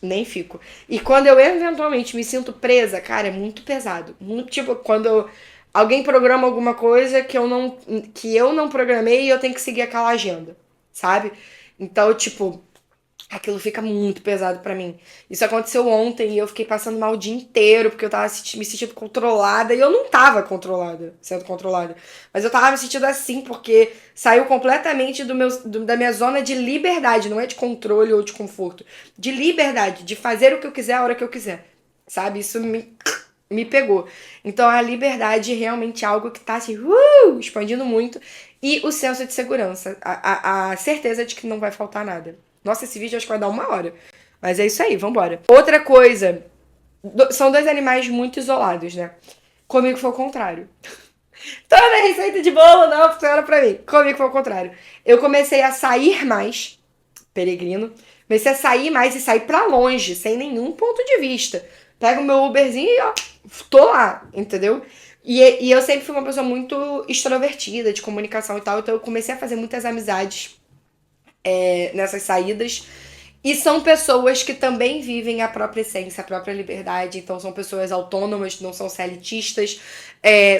nem fico. E quando eu eventualmente me sinto presa, cara, é muito pesado. Muito, tipo, quando alguém programa alguma coisa que eu não programei e eu tenho que seguir aquela agenda, sabe? Então, tipo, aquilo fica muito pesado pra mim. Isso aconteceu ontem e eu fiquei passando mal o dia inteiro porque eu tava me sentindo controlada e eu não tava controlada, sendo controlada. Mas eu tava me sentindo assim porque saiu completamente da minha zona de liberdade, não é de controle ou de conforto. De liberdade, de fazer o que eu quiser a hora que eu quiser. Sabe? Isso me pegou. Então a liberdade é realmente algo que tá assim, expandindo muito. E o senso de segurança, a certeza de que não vai faltar nada. Nossa, esse vídeo acho que vai dar 1 hora. Mas é isso aí, vambora. Outra coisa, são dois animais muito isolados, né? Comigo foi o contrário. Toda receita de bolo não funciona pra mim. Comigo foi o contrário. Eu comecei a sair mais, peregrino. Comecei a sair mais e sair pra longe, sem nenhum ponto de vista. Pego o meu Uberzinho e ó, tô lá, entendeu? E eu sempre fui uma pessoa muito extrovertida, de comunicação e tal, então eu comecei a fazer muitas amizades nessas saídas. E são pessoas que também vivem a própria essência, a própria liberdade. Então são pessoas autônomas, não são CLTistas.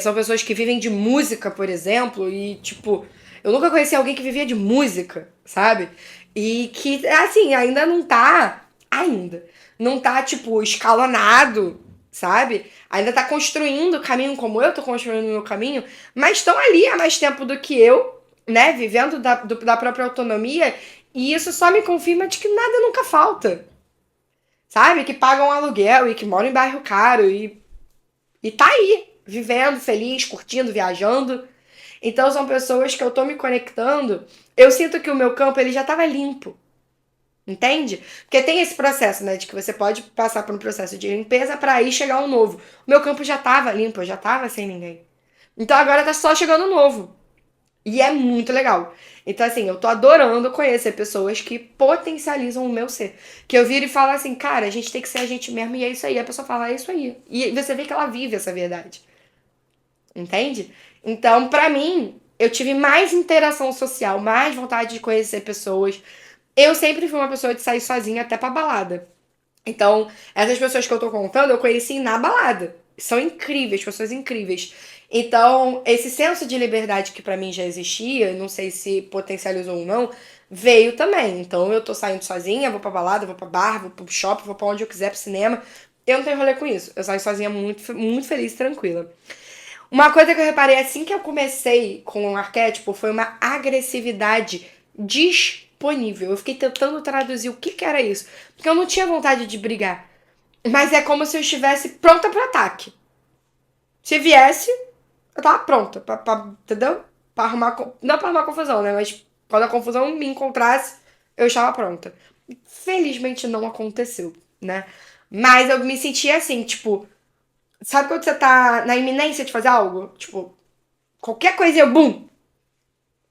São pessoas que vivem de música, por exemplo. E, tipo, eu nunca conheci alguém que vivia de música, sabe? E que, assim, ainda não tá. Ainda. Não tá, tipo, escalonado, sabe? Ainda tá construindo o caminho como eu tô construindo o meu caminho. Mas estão ali há mais tempo do que eu, né? Vivendo da própria autonomia. E isso só me confirma de que nada nunca falta. Sabe? Que pagam aluguel e que moram em bairro caro e tá aí, vivendo, feliz, curtindo, viajando. Então são pessoas que eu tô me conectando. Eu sinto que o meu campo ele já tava limpo. Entende? Porque tem esse processo, né? De que você pode passar por um processo de limpeza pra aí chegar um novo. O meu campo já tava limpo, eu já tava sem ninguém. Então agora tá só chegando um novo. E é muito legal. Então, assim, eu tô adorando conhecer pessoas que potencializam o meu ser. Que eu viro e falo assim, cara, a gente tem que ser a gente mesmo, e é isso aí. A pessoa fala, é isso aí. E você vê que ela vive essa verdade. Entende? Então, pra mim, eu tive mais interação social, mais vontade de conhecer pessoas. Eu sempre fui uma pessoa de sair sozinha até pra balada. Então, essas pessoas que eu tô contando, eu conheci na balada. São incríveis, pessoas incríveis. Então, esse senso de liberdade que pra mim já existia, não sei se potencializou ou não, veio também. Então, eu tô saindo sozinha, vou pra balada, vou pra bar, vou pro shopping, vou pra onde eu quiser, pro cinema. Eu não tenho rolê com isso. Eu saio sozinha muito, muito feliz e tranquila. Uma coisa que eu reparei assim que eu comecei com o arquétipo foi uma agressividade disponível. Eu fiquei tentando traduzir o que era isso. Porque eu não tinha vontade de brigar. Mas é como se eu estivesse pronta para ataque. Se viesse, eu tava pronta. Entendeu? Pra arrumar. Não pra arrumar confusão, né? Mas quando a confusão me encontrasse, eu estava pronta. Felizmente não aconteceu, né? Mas eu me sentia assim, tipo. Sabe quando você tá na iminência de fazer algo? Tipo, qualquer coisinha, bum!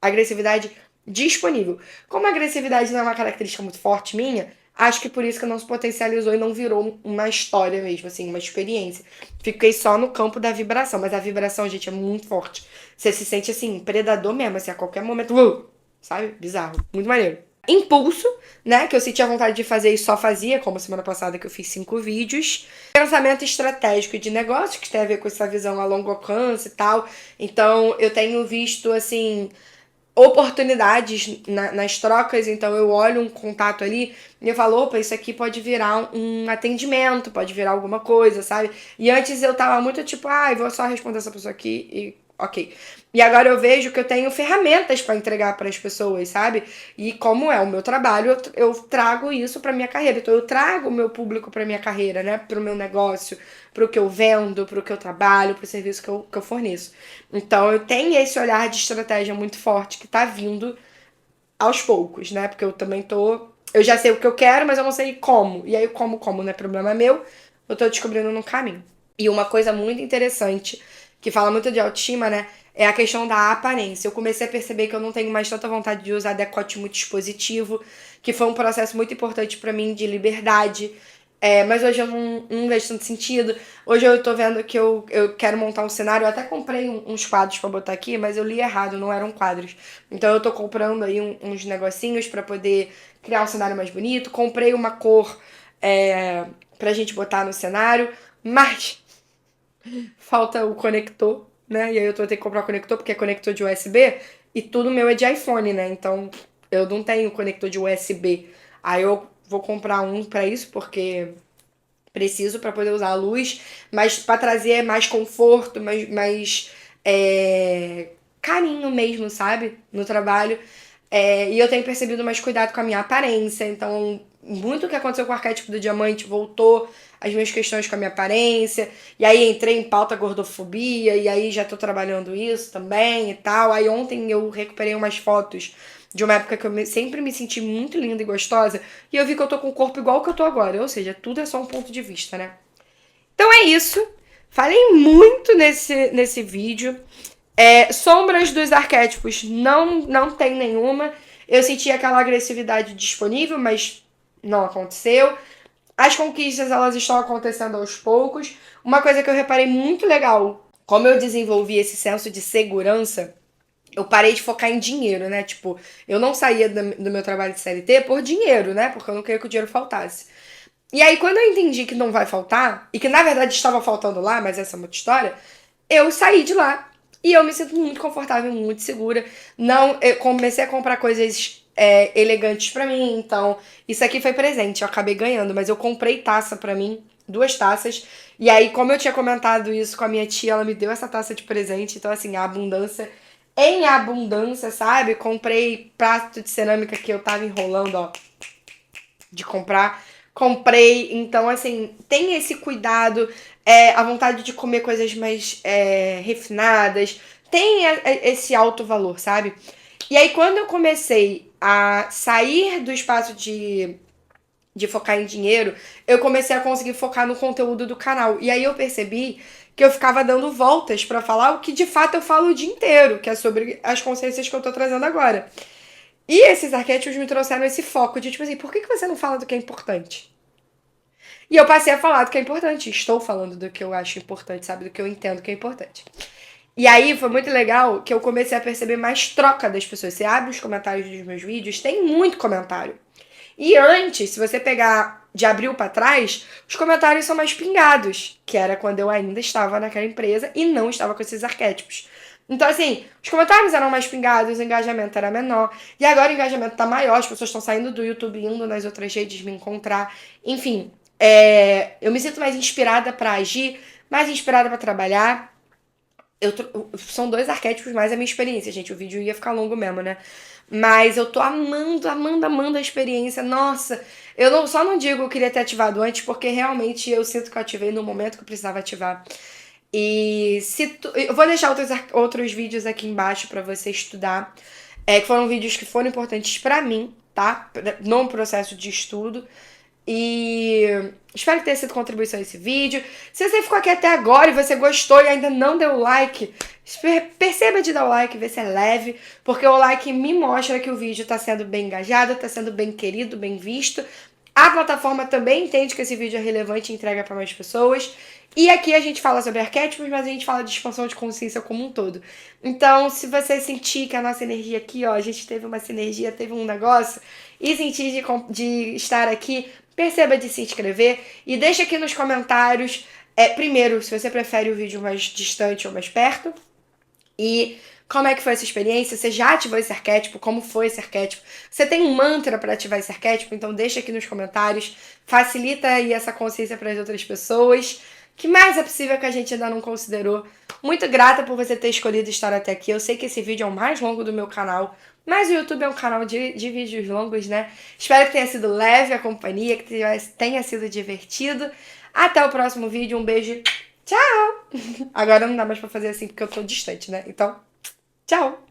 Agressividade disponível. Como a agressividade não é uma característica muito forte minha, acho que por isso que não se potencializou e não virou uma história mesmo, assim, uma experiência. Fiquei só no campo da vibração, mas a vibração, gente, é muito forte. Você se sente, assim, predador mesmo, assim, a qualquer momento, sabe? Bizarro. Muito maneiro. Impulso, né? Que eu sentia vontade de fazer e só fazia, como semana passada que eu fiz 5 vídeos. Pensamento estratégico de negócio, que tem a ver com essa visão a longo alcance e tal. Então, eu tenho visto, assim, oportunidades nas trocas, então eu olho um contato ali e eu falo, opa, isso aqui pode virar um atendimento, pode virar alguma coisa, sabe? E antes eu tava muito tipo, eu vou só responder essa pessoa aqui e ok. E agora eu vejo que eu tenho ferramentas para entregar para as pessoas, sabe? E como é o meu trabalho, eu trago isso para minha carreira. Então eu trago o meu público para minha carreira, né? Para o meu negócio, para o que eu vendo, para o que eu trabalho, para o serviço que eu forneço. Então eu tenho esse olhar de estratégia muito forte que tá vindo aos poucos, né? Porque eu também eu já sei o que eu quero, mas eu não sei como. E aí, como não é problema meu, eu tô descobrindo no caminho. E uma coisa muito interessante, que fala muito de autoestima, né? É a questão da aparência. Eu comecei a perceber que eu não tenho mais tanta vontade de usar decote muito expositivo, que foi um processo muito importante pra mim de liberdade. Mas hoje eu não vejo tanto sentido. Hoje eu tô vendo que eu quero montar um cenário. Eu até comprei uns quadros pra botar aqui, mas eu li errado, não eram quadros. Então eu tô comprando aí uns negocinhos pra poder criar um cenário mais bonito. Comprei uma cor pra gente botar no cenário, mas falta o conector, né? E aí eu tô tendo que comprar o conector porque é conector de USB e tudo meu é de iPhone, né? Então eu não tenho conector de USB. Aí eu vou comprar um pra isso porque preciso pra poder usar a luz, mas pra trazer mais conforto, mais carinho mesmo, sabe? No trabalho. E eu tenho percebido mais cuidado com a minha aparência, então muito o que aconteceu com o arquétipo do diamante voltou às minhas questões com a minha aparência, e aí entrei em pauta gordofobia, e aí já tô trabalhando isso também e tal. Aí ontem eu recuperei umas fotos de uma época que sempre me senti muito linda e gostosa, e eu vi que eu tô com o corpo igual que eu tô agora, ou seja, tudo é só um ponto de vista, né? Então é isso. Falei muito nesse vídeo. Sombras dos arquétipos não tem nenhuma. Eu senti aquela agressividade disponível, mas não aconteceu. As conquistas elas estão acontecendo aos poucos. Uma coisa que eu reparei muito legal, como eu desenvolvi esse senso de segurança, eu parei de focar em dinheiro, né? Tipo, eu não saía do meu trabalho de CLT por dinheiro, né? Porque eu não queria que o dinheiro faltasse. E aí, quando eu entendi que não vai faltar, e que na verdade estava faltando lá, mas essa é uma outra história, eu saí de lá. E eu me sinto muito confortável, muito segura. Não, eu comecei a comprar coisas elegantes pra mim, então isso aqui foi presente, eu acabei ganhando, mas eu comprei taça pra mim, 2 taças. E aí, como eu tinha comentado isso com a minha tia, ela me deu essa taça de presente, então assim, a abundância em abundância, sabe? Comprei prato de cerâmica que eu tava enrolando, ó, de comprar. Comprei, então assim, tem esse cuidado, a vontade de comer coisas mais refinadas, tem esse alto valor, sabe? E aí quando eu comecei a sair do espaço de focar em dinheiro, eu comecei a conseguir focar no conteúdo do canal. E aí eu percebi que eu ficava dando voltas pra falar o que de fato eu falo o dia inteiro, que é sobre as consciências que eu tô trazendo agora. E esses arquétipos me trouxeram esse foco de, tipo assim, por que você não fala do que é importante? E eu passei a falar do que é importante. Estou falando do que eu acho importante, sabe? Do que eu entendo que é importante. E aí foi muito legal que eu comecei a perceber mais troca das pessoas. Você abre os comentários dos meus vídeos, tem muito comentário. E antes, se você pegar de abril pra trás, os comentários são mais pingados, que era quando eu ainda estava naquela empresa e não estava com esses arquétipos. Então, assim, os comentários eram mais pingados, o engajamento era menor. E agora o engajamento tá maior, as pessoas estão saindo do YouTube, indo nas outras redes me encontrar. Enfim, eu me sinto mais inspirada pra agir, mais inspirada pra trabalhar. São 2 arquétipos mais a minha experiência, gente. O vídeo ia ficar longo mesmo, né? Mas eu tô amando, amando, amando a experiência. Nossa, só não digo que eu queria ter ativado antes, porque realmente eu sinto que eu ativei no momento que eu precisava ativar. E eu vou deixar outros vídeos aqui embaixo pra você estudar, que foram vídeos que foram importantes pra mim, tá? No processo de estudo. E espero que tenha sido contribuição esse vídeo. Se você ficou aqui até agora e você gostou e ainda não deu like, perceba de dar o like, ver se é leve, porque o like me mostra que o vídeo está sendo bem engajado, está sendo bem querido, bem visto. A plataforma também entende que esse vídeo é relevante e entrega para mais pessoas. E aqui a gente fala sobre arquétipos, mas a gente fala de expansão de consciência como um todo. Então, se você sentir que a nossa energia aqui, ó, a gente teve uma sinergia, teve um negócio, e sentir de estar aqui, perceba de se inscrever e deixa aqui nos comentários, primeiro, se você prefere o vídeo mais distante ou mais perto, e como é que foi essa experiência, você já ativou esse arquétipo, como foi esse arquétipo, você tem um mantra para ativar esse arquétipo, então deixa aqui nos comentários, facilita aí essa consciência para as outras pessoas. O que mais é possível que a gente ainda não considerou? Muito grata por você ter escolhido estar até aqui. Eu sei que esse vídeo é o mais longo do meu canal, mas o YouTube é um canal de vídeos longos, né? Espero que tenha sido leve a companhia, que tenha sido divertido. Até o próximo vídeo. Um beijo. Tchau! Agora não dá mais pra fazer assim porque eu tô distante, né? Então, tchau!